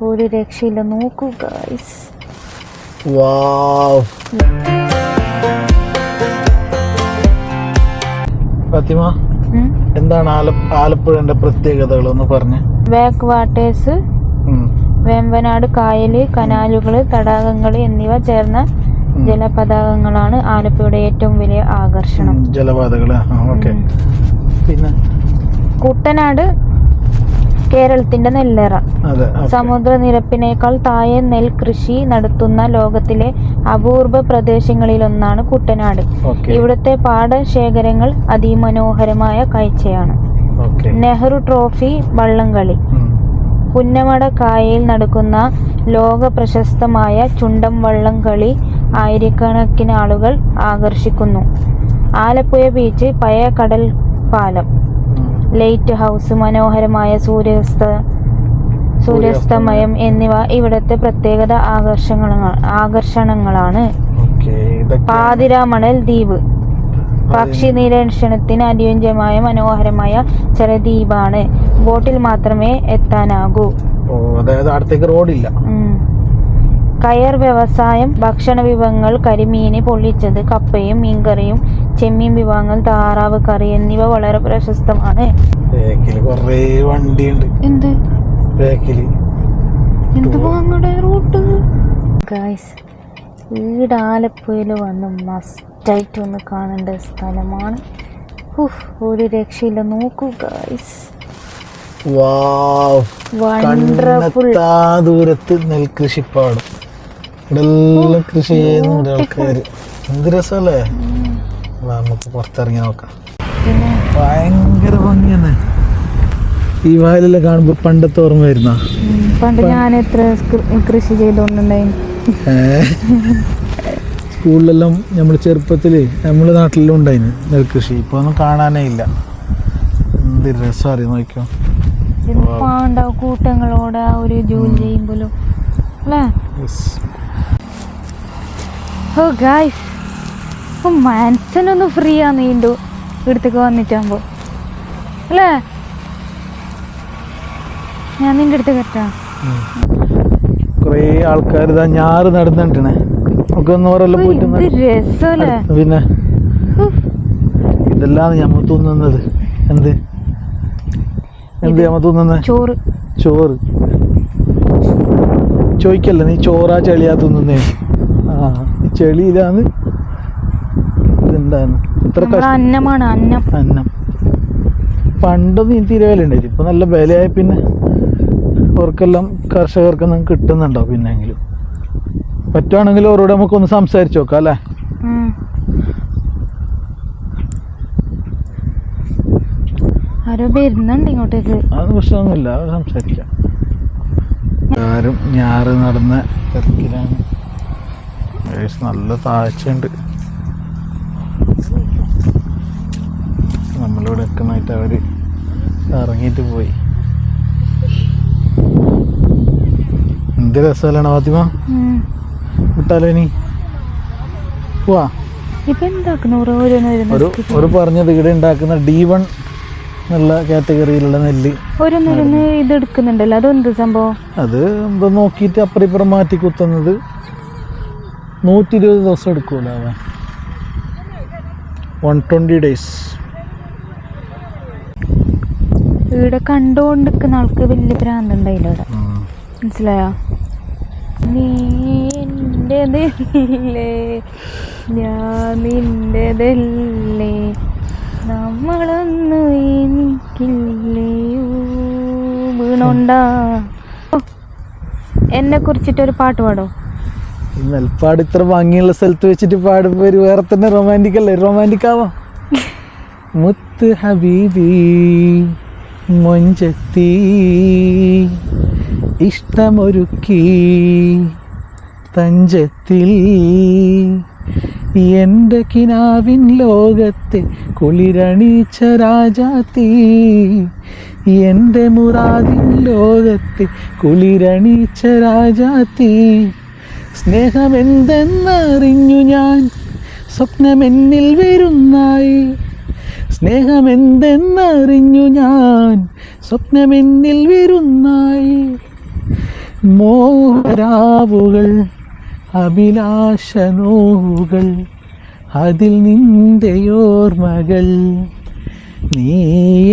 ഒരു രക്ഷയില്ല. നോക്കൂ ഗൈസ്. ഫാത്തിമ, എന്താണ് ആലപ്പുഴന്റെ പ്രത്യേകതകൾ ഒന്ന് പറഞ്ഞ്? ബാക്ക് വാട്ടേഴ്സ്, വേമ്പനാട് കായല്, കനാലുകള്, തടാകങ്ങള് എന്നിവ ചേർന്ന ജലപതാകങ്ങളാണ് ആലപ്പുഴയുടെ ഏറ്റവും വലിയ ആകർഷണം. ജലപാതകള്. പിന്നെ കുട്ടനാട് കേരളത്തിന്റെ നെല്ലറ. സമുദ്രനിരപ്പിനേക്കാൾ താഴെ നെൽകൃഷി നടത്തുന്ന ലോകത്തിലെ അപൂർവ പ്രദേശങ്ങളിലൊന്നാണ് കുട്ടനാട്. ഇവിടുത്തെ പാടശേഖരങ്ങൾ അതിമനോഹരമായ കാഴ്ചയാണ്. നെഹ്റു ട്രോഫി വള്ളംകളി. പുന്നമട കായലിൽ നടക്കുന്ന ലോക പ്രശസ്തമായ ചുണ്ടൻ വള്ളം കളി ആയിരക്കണക്കിന് ആളുകൾ ആകർഷിക്കുന്നു. ആലപ്പുഴ ബീച്ച്, പഴയ കടൽ പാലം, ലൈറ്റ് ഹൗസ്, മനോഹരമായ സൂര്യാസ്തമയം എന്നിവ ഇവിടുത്തെ പ്രത്യേകത ആകർഷണങ്ങളാണ്. പാതിരാമണൽ ദ്വീപ് പക്ഷി നിരീക്ഷണത്തിന് അനുയോജ്യമായ മനോഹരമായ ചെറുദ്വീപാണ്. ബോട്ടിൽ മാത്രമേ എത്താനാകൂ. അടുത്തേക്ക് റോഡില്ല. കയർ വ്യവസായം. ഭക്ഷണ വിഭവങ്ങൾ കരിമീന് പൊള്ളിച്ചത്, കപ്പയും മീൻകറിയും, ചെമ്മീൻ വിഭവങ്ങൾ, താറാവ് കറി എന്നിവ വളരെ പ്രശസ്തമാണ്. വീട് ആലപ്പുഴയിൽ വന്ന് മസ്റ്റായിട്ട് ഒന്ന് കാണേണ്ട സ്ഥലമാണ്. ഒരു രക്ഷയില്ല. നോക്കൂ ഗൈസ്. ദൂരത്ത് നെൽകൃഷിപ്പാടും ഇവിടെല്ലാം കൃഷി ചെയ്യുന്നുണ്ട് ആൾക്കാര്. എന്ത് രസമല്ലേ. നമുക്ക് പുറത്തിറങ്ങി നോക്കാം. ഭയങ്കര ഭംഗിയാണ് ഈ വയലെല്ലാം കാണുമ്പോ. പണ്ടത്തെ ഓർമ്മ വരുന്ന പണ്ട് ഞാൻ എത്ര കൃഷി ചെയ്തോണ്ടുണ്ടായി. സ്കൂളിലെല്ലാം നമ്മൾ ചെറുപ്പത്തില് നമ്മുടെ നാട്ടിലെല്ലാം ഉണ്ടായിന് നെൽകൃഷി. ഇപ്പൊ ഒന്നും കാണാനേ ഇല്ല. എന്ത് രസം അറിയാം. നോക്കിയോ കൂട്ടങ്ങളോടെ ഒരു ജോലി ചെയ്യുമ്പോഴും അല്ലേ. മനസ്സിനൊന്ന് ഫ്രീ ആണ് നീണ്ടു ഇവിടത്തേക്ക് വന്നിട്ടാകുമ്പോ അല്ലേ. ഞാൻ നിന്റെ അടുത്ത് കേട്ടാ കൊറേ ആൾക്കാർ ഞാറ് നടന്നിട്ടേ രസല്ലേ. പിന്നെ ഇതെല്ലാം ഞമ്മ തിന്നുന്നത്. എന്ത് ഞമ്മ തിന്നുന്നത്? ചോറ്. ചോദിക്കല്ല നീ ചോറാ ചെളിയാ തിന്നുന്നേ? ഈ ചെളി ഇതാണ്. ഇതെന്താണ് അന്നമാണ്. അന്നം. പണ്ടൊന്നും ഈ തിരവിലുണ്ടായി. ഇപ്പൊ നല്ല വിലയായി. പിന്നെ അവർക്കെല്ലാം കർഷകർക്കൊന്നും കിട്ടുന്നുണ്ടോ? പിന്നെങ്കിലും പറ്റുവാണെങ്കിൽ അവരോട് നമുക്കൊന്ന് സംസാരിച്ചു നോക്കാം അല്ലേ. ആരോ വരുന്നുണ്ട് ഇങ്ങോട്ടേക്ക്. അത് പ്രശ്നമൊന്നുമില്ല, സംസാരിക്കാം. ആരും ഞാറ് നടന്ന തിരക്കിലാണ്. നല്ല താഴ്ചയുണ്ട്. നമ്മളിവിടെ നിൽക്കുന്നതായിട്ട് അവര് ഇറങ്ങിയിട്ട് പോയി. എന്ത് രസമല്ലാണ് ഫാത്തിമ. വിട്ടാലോ ഇനി പോവാ. ഒരു പറഞ്ഞത് ഇവിടെ ഉണ്ടാക്കുന്ന D1 എന്നുള്ള കാറ്റഗറിയിലുള്ള നെല്ല് ഇത് എടുക്കുന്നുണ്ടല്ലോ. അതെന്ത് സംഭവം? അത് എന്തോ നോക്കിയിട്ട് അപ്പുറം ഇപ്പുറം മാറ്റി കുത്തുന്നത് 120 ദിവസം എടുക്കൂല. 120 days. ഇവിടെ കണ്ടോണ്ടിരിക്കുന്ന ആൾക്ക് വലിയ ഭ്രാന്തുണ്ടായില്ല ഇവിടെ. മനസ്സിലായോ? നീ എന്റേതല്ലേ, ഞാൻ നിന്റേതല്ലേ, നമ്മളൊന്നും എനിക്കില്ലേ. വീണോണ്ടാ. എന്നെ കുറിച്ചിട്ടൊരു പാട്ട് പാടോ? നെൽപ്പാട് ഇത്ര ഭംഗിയുള്ള സ്ഥലത്ത് വെച്ചിട്ട് പാടുമ്പോ വേറെ തന്നെ റൊമാൻറ്റിക് അല്ലേ? റൊമാൻറ്റിക് ആവാം. മുത്ത് ഹബീബി മൊഞ്ചത്തി ഇഷ്ടമൊരുക്കി തഞ്ചത്തിൽ എൻ്റെ കിനാവിൻ ലോകത്തെ കുളിരണീച്ച രാജാത്തി, എൻ്റെ മുറാദിൻ ലോകത്തെ കുളിരണീച്ച രാജാത്തി. സ്നേഹമെന്തെന്നറിഞ്ഞു ഞാൻ സ്വപ്നമെന്നിൽ വരുന്നായി, സ്നേഹമെന്തെന്നറിഞ്ഞു ഞാൻ സ്വപ്നമെന്നിൽ വരുന്നായി. മോഹരാവുകൾ അഭിലാഷനോവുകൾ അതിൽ നിന്റെയോർമകൾ നീ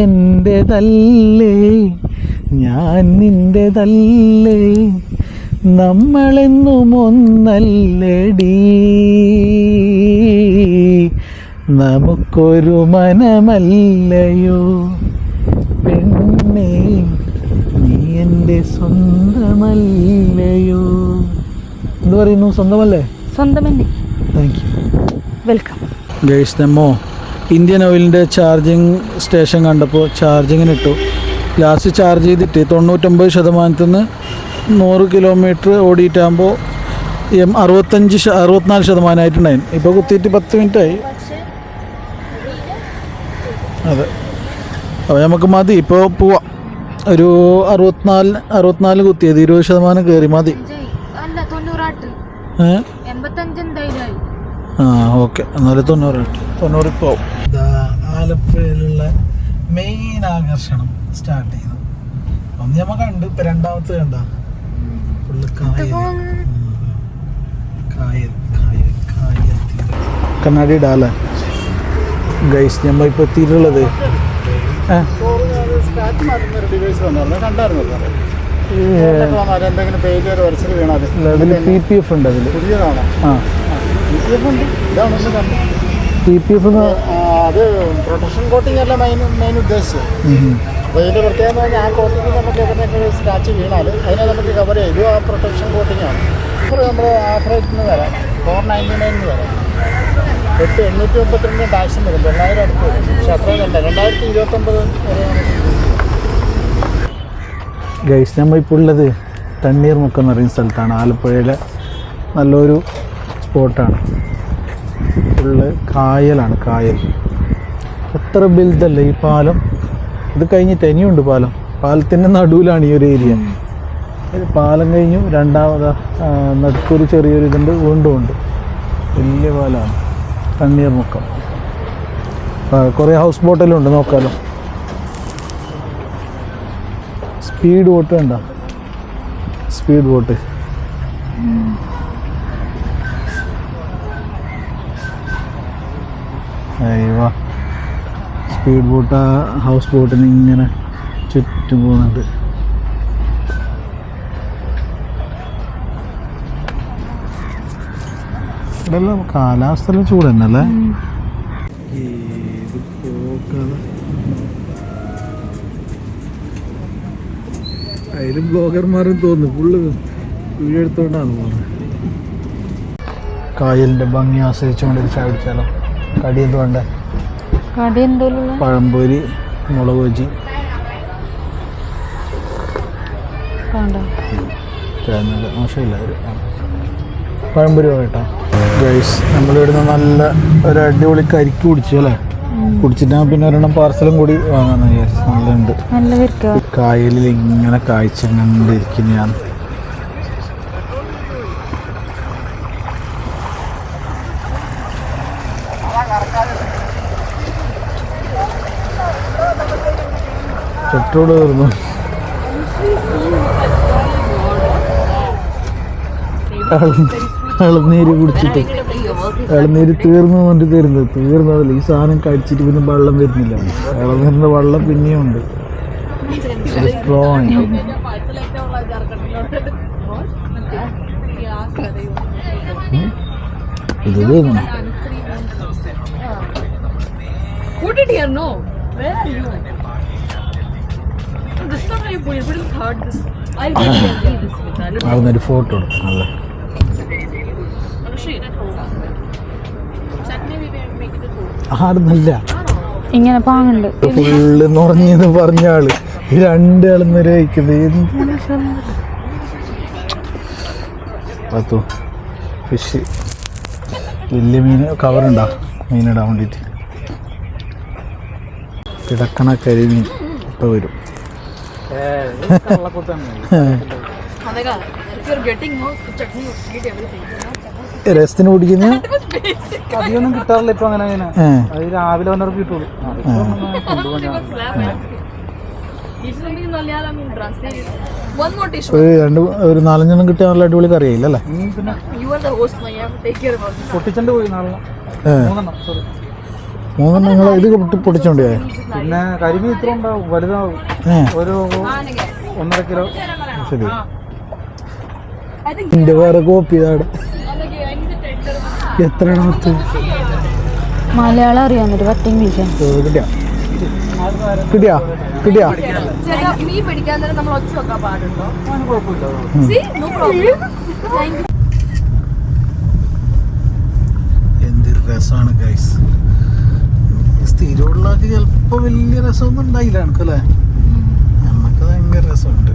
എൻ്റെതല്ലേ ഞാൻ നിന്റെതല്ലേ നമ്മളെന്നും ഒന്നല്ലടി നമുക്കൊരു മനമല്ലയോ പെണ്ണേ നീ എൻ്റെ സ്വന്തമല്ലയോ. എന്ത് പറയുന്നു? സ്വന്തമല്ലേ? സ്വന്തം തന്നെ. Thank you. വെൽക്കം. ഗൈസ് നമ്മോ ഇന്ത്യൻ ഓയിലിൻ്റെ ചാർജിങ് സ്റ്റേഷൻ കണ്ടപ്പോൾ ചാർജിങ്ങിന് ഇട്ടു. ലാസ്റ്റ് ചാർജ് ചെയ്തിട്ട് 99% 100 കിലോമീറ്റർ ഓടിയിട്ടാകുമ്പോൾ 64% ഇപ്പോൾ കുത്തിയിട്ട് 10 മിനിറ്റായി. അതെ, അപ്പോൾ നമുക്ക് മതി, ഇപ്പോൾ പോവാം. ഒരു 64 കുത്തിയത് 20% കയറി മതി. ഓക്കെ, എന്നാലും 90 പോവും. ആലപ്പുഴയിലുള്ള മെയിൻ ആകർഷണം സ്റ്റാർട്ട് ചെയ്തു. ഒന്ന് നമ്മൾ കണ്ട്, ഇപ്പം രണ്ടാമത്തെ കണ്ട ഫുള്ള് കണ്ണാടി ഇടാല്ലേ ഗൈസ്. നമ്മൾ ഇപ്പോൾ എത്തിയിട്ടുള്ളത് PPF ഉണ്ട് അതിൽ. PPF അത് പ്രൊട്ടക്ഷൻ കോട്ടിംഗ് അല്ല മെയിൻ ഉദ്ദേശിച്ചത്. അപ്പോൾ ഇതിൻ്റെ പ്രത്യേകത എന്ന് പറഞ്ഞാൽ ആ കോട്ടിങ് നമുക്ക് എവിടെയൊക്കെ സ്ക്രാച്ച് വീണാൽ അതിനെ നമുക്ക് കവർ ചെയ്യും. ഇതും ആ പ്രൊട്ടക്ഷൻ കോട്ടിംഗ് ആണ്. ഇപ്പോൾ നമ്മൾ ആഫ്രൈറ്റിന് വരാം 499 വരാം 832 ടാക്സും വരും 900 അടുത്ത് വരും. പക്ഷെ അത്രയും കണ്ട 2029 വരെ. ഗൈസ് നമ്മൾ ഇപ്പോൾ ഉള്ളത് തണ്ണീർമുക്കം എന്ന് പറയുന്ന സ്ഥലത്താണ്. ആലപ്പുഴയിലെ നല്ലൊരു സ്പോട്ടാണ്. ഫുള്ള് കായലാണ്, കായൽ. എത്ര വലുതല്ലേ ഈ പാലം. ഇത് കഴിഞ്ഞിട്ട് ഇനിയുണ്ട് പാലം. പാലത്തിൻ്റെ നടുവിലാണ് ഈ ഒരു ഏരിയ. പാലം കഴിഞ്ഞു, രണ്ടാമത് നടുക്കൊരു ചെറിയൊരു ഇതുണ്ട്, വീണ്ടും ഉണ്ട്. വലിയ പാലമാണ് തണ്ണീർമുക്കം. കുറേ ഹൗസ് ബോട്ടെല്ലാം ഉണ്ട്, നോക്കാമല്ലോ. സ്പീഡ് ബോട്ട് വേണ്ട, സ്പീഡ് ബോട്ട്. അയ്യോ, സ്പീഡ് ബോട്ട് ഹൗസ് ബോട്ടിന് ഇങ്ങനെ ചുറ്റും പോകുന്നുണ്ട്. ഇവിടെ കാലാവസ്ഥ ചൂട് തന്നെ അല്ലേ. അതിലും ബ്ലോഗർമാരും തോന്നുന്നു ഫുള്ള് വീഡിയോ എടുത്തോണ്ടാണ് പോകുന്നത്. കായലിൻ്റെ ഭംഗി ആസ്വദിച്ചുകൊണ്ട് ചായ കുടിച്ചാലോ. കടി എന്ത് വേണ്ടേ? കടി എന്തോ പഴംപൊരി, മുളക് ബജി. മോശമില്ല, പഴംപൊരി കേട്ടോ ഗൈസ്. നമ്മളിവിടുന്ന് നല്ല ഒരു അടിപൊളി കരിക്ക് കുടിച്ചു അല്ലേ. കുടിച്ചിട്ട് പിന്നെ ഒരെണ്ണം പാർസലും കൂടി വാങ്ങാന്ന് വിചാരിച്ചു. നല്ലുണ്ട്. കായലിൽ ഇങ്ങനെ കാഴ്ച കണ്ടിരിക്കുന്നു ഞാൻ. പെട്രോൾ തീർന്നു. ഇളനീര് കുടിച്ചിട്ട് ഇളനീര് തീർന്നു കൊണ്ട് തീർന്നതല്ല. ഈ സാധനം കഴിച്ചിട്ട് പിന്നെ വെള്ളം വരുന്നില്ല. ഇളനീരിൻ്റെ വെള്ളം പിന്നെയും ഉണ്ട്. സ്ട്രോങ് ഇത് തീർന്നു. അവിടുന്നൊരു ഫോട്ടോ എടുക്കും. നല്ല ആടുന്നില്ല, ഇങ്ങനെ പാങ്ങുണ്ട്. ഫുള്ള് നിറഞ്ഞെന്ന് പറഞ്ഞ ആള് ഈ 2 ഇളനീര് കഴിക്കുന്നത്. പത്തു ഫിഷ് വലിയ മീൻ കവറുണ്ടാ മീനിടാൻ വേണ്ടിയിട്ട്. കിടക്കണ കരിമീൻ ഇപ്പം വരും. രസത്തിന് കുടിക്കുന്ന അധികമൊന്നും കിട്ടാറില്ല ഇപ്പൊ. അങ്ങനെ രാവിലെ വന്നവർക്ക് കിട്ടുള്ളൂ. One more dish. ഒരു 4-5 കിട്ടിയ നല്ല അടിപൊളി കറിയായില്ല അല്ലേ? You are the host, man. You have to take care about this. പൊട്ടിച്ചണ്ട് പോയി നാളെ 3 നിങ്ങൾ ഇത് പൊട്ടിച്ചോണ്ട് പോയോ? പിന്നെ കരിമീൻ ഇത്ര ഉണ്ടാവും, വലുതാവും, ഒരു 1.5 കിലോ. ശരി, എന്റെ വേറെ കോപ്പി ഇതാണ്. എത്ര മലയാളം അറിയാവുന്നൊരു 10 ഇംഗ്ലീഷ് കിട്ടിയാ കിട്ടിയാ കിട്ടിയാ ചേട്ടാ, മീൻ പിടിക്കാൻ തന്നെ നമ്മൾ ഒച്ച വെക്കാൻ പാടുണ്ടോ? See? No problem. Thank you. എന്തൊരു രസമാണ് ഗൈസ്. സ്ഥിരമുള്ളാക്ക് ചിലപ്പോ വലിയ രസമൊന്നും ഉണ്ടായില്ല എനിക്കല്ലേ? നമുക്ക് ഭയങ്കര രസമുണ്ട്.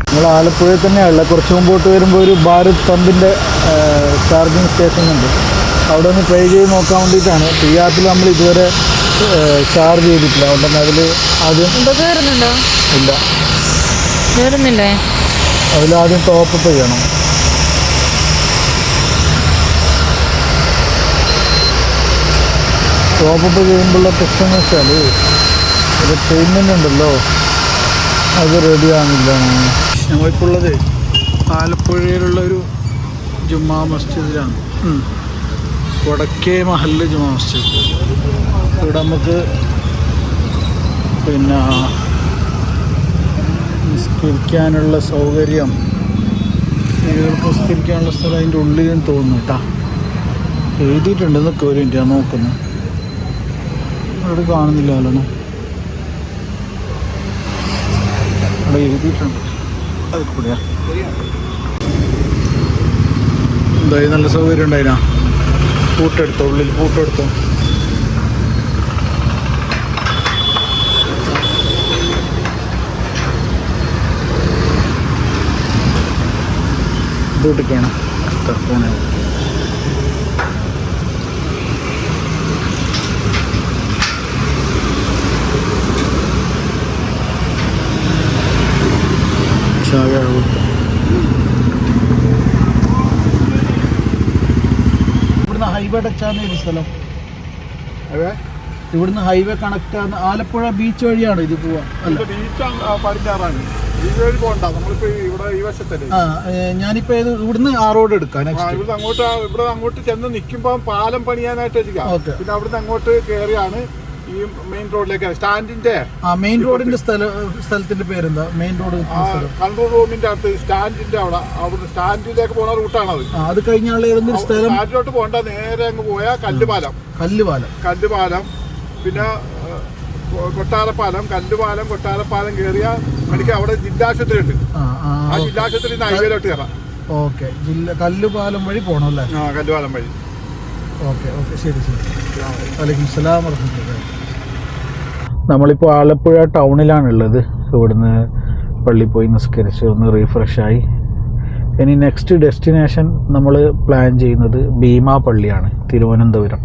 നമ്മൾ ആലപ്പുഴയിൽ തന്നെയുള്ള കുറച്ച് മുമ്പോട്ട് വരുമ്പോൾ ഒരു ഭാരത് പമ്പിൻ്റെ ചാർജിങ് സ്റ്റേഷൻ ഉണ്ട്. അവിടെ ഒന്ന് ട്രൈ ചെയ്ത് നോക്കാൻ വേണ്ടിയിട്ടാണ്. ഈ ആപ്പിൽ നമ്മൾ ഇതുവരെ ചാർജ് ചെയ്തിട്ടില്ല. അതുകൊണ്ട് അതിൽ ആദ്യം കയറുന്നുണ്ടോ? ഇല്ല, കയറുന്നില്ലേ? അതിലാദ്യം ടോപ്പ് ചെയ്യണം. ടോപ്പ് ചെയ്യുമ്പോഴുള്ള പ്രശ്നം എന്ന് വെച്ചാൽ ഒരു പേയ്മെൻ്റ് ഉണ്ടല്ലോ, അത് റെഡിയാകുന്നില്ല. ഞങ്ങളിപ്പോൾ ഉള്ളത് ആലപ്പുഴയിലുള്ളൊരു ജുമാ മസ്ജിദിലാണ്. വടക്കേ മഹല്ല് ജുമാ മസ്ജിദ്. ഇവിടെ നമുക്ക് പിന്നെ നിസ്കരിക്കാനുള്ള സൗകര്യം, സ്ത്രീകൾക്ക് നിസ്കരിക്കാനുള്ള സ്ഥലം അതിൻ്റെ ഉള്ളിലും തോന്നുന്നു കേട്ടോ. എഴുതിയിട്ടുണ്ട്, എന്നൊക്കെ ഒരു മിനിറ്റ് ഞാൻ നോക്കുന്നു. അവിടെ കാണുന്നില്ലല്ലോ, അവിടെ എഴുതിയിട്ടുണ്ട്. അത് കൂടിയാ എന്തായാലും നല്ല സൗകര്യം ഉണ്ടായിനാ. പൂട്ടെടുത്തോ, ഉള്ളിൽ പൂട്ടെടുത്തോ. പൂട്ടിക്കണം തർക്കമാണ്. ഇവിടുന്ന് ഹൈവേ ടച്ചാണ് ഈ സ്ഥലം. ഇവിടുന്ന് ഹൈവേ കണക്ട് ആണ്. ആലപ്പുഴ ബീച്ച് വഴിയാണ് ഇത് പോവാ. പടിഞ്ഞാറാണ് നമ്മളിപ്പോ ഇവിടെ ഈ വശത്തല്ലേ. ഞാനിപ്പോ ഇവിടുന്ന് ആ റോഡ് എടുക്കാം. ഇവിടെ അങ്ങോട്ട് ചെന്ന് നിൽക്കുമ്പോ പാലം പണിയാനായിട്ട് വെച്ചിരിക്കാം. പിന്നെ അവിടുന്ന് അങ്ങോട്ട് കയറിയാണ് ഈ മെയിൻ റോഡിലേക്ക്. സ്റ്റാൻഡിന്റെ മെയിൻ റോഡിന്റെ സ്ഥലത്തിന്റെ പേരെന്താ? മെയിൻ റോഡ് കൺട്രോൾ റൂമിന്റെ അടുത്ത് സ്റ്റാൻഡിന്റെ അവിടെ സ്റ്റാൻഡിലേക്ക് പോണ റൂട്ടാണത്. അത് കഴിഞ്ഞാൽ ഏതെങ്കിലും സ്ഥലം സ്റ്റാൻഡിലോട്ട് പോകണ്ട, നേരെ അങ്ങ് പോയാൽ കല്ലുപാലം, പിന്നെ കൊട്ടാരപ്പാലം, കൊട്ടാരപ്പാലം കയറിയ എനിക്ക് അവിടെ ജില്ലാശുപത്രി ഉണ്ട്. ആ ജില്ലാശുപത്രി ഹൈവേയിലോട്ട് കയറാം. ഓക്കെ, കല്ലുപാലം വഴി പോകണം അല്ലേ? കല്ലുപാലം വഴി. ഓക്കെ ഓക്കെ, ശരി ശരി. വലൈക്കും സലാം വറഹ്മത്തുള്ളാഹി. നമ്മളിപ്പോൾ ആലപ്പുഴ ടൗണിലാണുള്ളത്. ഇവിടുന്ന് പള്ളി പോയി നിസ്കരിച്ച് ഒന്ന് റീഫ്രഷായി ഇനി നെക്സ്റ്റ് ഡെസ്റ്റിനേഷൻ നമ്മൾ പ്ലാൻ ചെയ്യുന്നത് ഭീമാ പള്ളിയാണ്, തിരുവനന്തപുരം.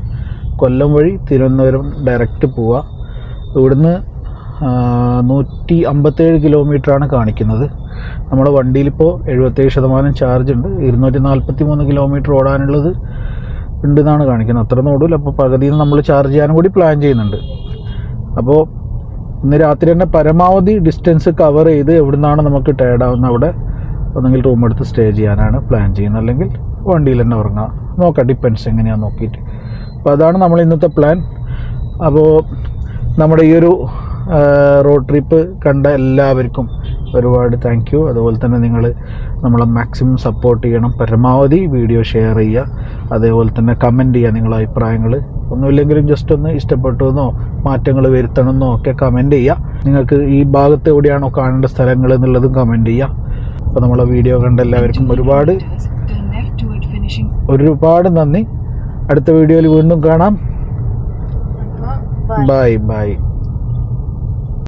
കൊല്ലം വഴി തിരുവനന്തപുരം ഡയറക്റ്റ് പോവുക. ഇവിടുന്ന് 157 കിലോമീറ്ററാണ് കാണിക്കുന്നത്. നമ്മുടെ വണ്ടിയിലിപ്പോൾ 77% ചാർജ് ഉണ്ട്. 243 കിലോമീറ്റർ ഓടാനുള്ളത് ഉണ്ടെന്നാണ് കാണിക്കുന്നത്. അത്രയൊന്നും ഓടില്ല. അപ്പോൾ പകുതിയിൽ നമ്മൾ ചാർജ് ചെയ്യാനും കൂടി പ്ലാൻ ചെയ്യുന്നുണ്ട്. അപ്പോൾ ഇന്ന് രാത്രി തന്നെ പരമാവധി ഡിസ്റ്റൻസ് കവർ ചെയ്ത് എവിടുന്നാണ് നമുക്ക് ടയർഡാവുന്ന അവിടെ ഒന്നെങ്കിൽ റൂം എടുത്ത് സ്റ്റേ ചെയ്യാനാണ് പ്ലാൻ ചെയ്യുന്നത്, അല്ലെങ്കിൽ വണ്ടിയിൽ തന്നെ ഉറങ്ങാം. നോക്കാം, ഡിപ്പെൻസ് എങ്ങനെയാണെന്ന് നോക്കിയിട്ട്. അപ്പോൾ അതാണ് നമ്മൾ ഇന്നത്തെ പ്ലാൻ. അപ്പോൾ നമ്മുടെ ഈ ഒരു റോഡ് ട്രിപ്പ് കണ്ട എല്ലാവർക്കും ഒരുപാട് താങ്ക് യു. അതുപോലെ തന്നെ നിങ്ങൾ നമ്മളെ മാക്സിമം സപ്പോർട്ട് ചെയ്യണം. പരമാവധി വീഡിയോ ഷെയർ ചെയ്യുക. അതേപോലെ തന്നെ കമൻറ്റ് ചെയ്യുക നിങ്ങളുടെ അഭിപ്രായങ്ങൾ. ഒന്നുമില്ലെങ്കിലും ജസ്റ്റ് ഒന്ന് ഇഷ്ടപ്പെട്ടെന്നോ മാറ്റങ്ങൾ വരുത്തണമെന്നോ ഒക്കെ കമൻറ്റ് ചെയ്യുക. നിങ്ങൾക്ക് ഈ ഭാഗത്ത് എവിടെയാണോ കാണേണ്ട സ്ഥലങ്ങൾ എന്നുള്ളതും കമൻറ്റ് ചെയ്യുക. അപ്പോൾ നമ്മളെ വീഡിയോ കണ്ട എല്ലാവർക്കും ഒരുപാട് നന്ദി. അടുത്ത വീഡിയോയിൽ വീണ്ടും കാണാം. Bye bye.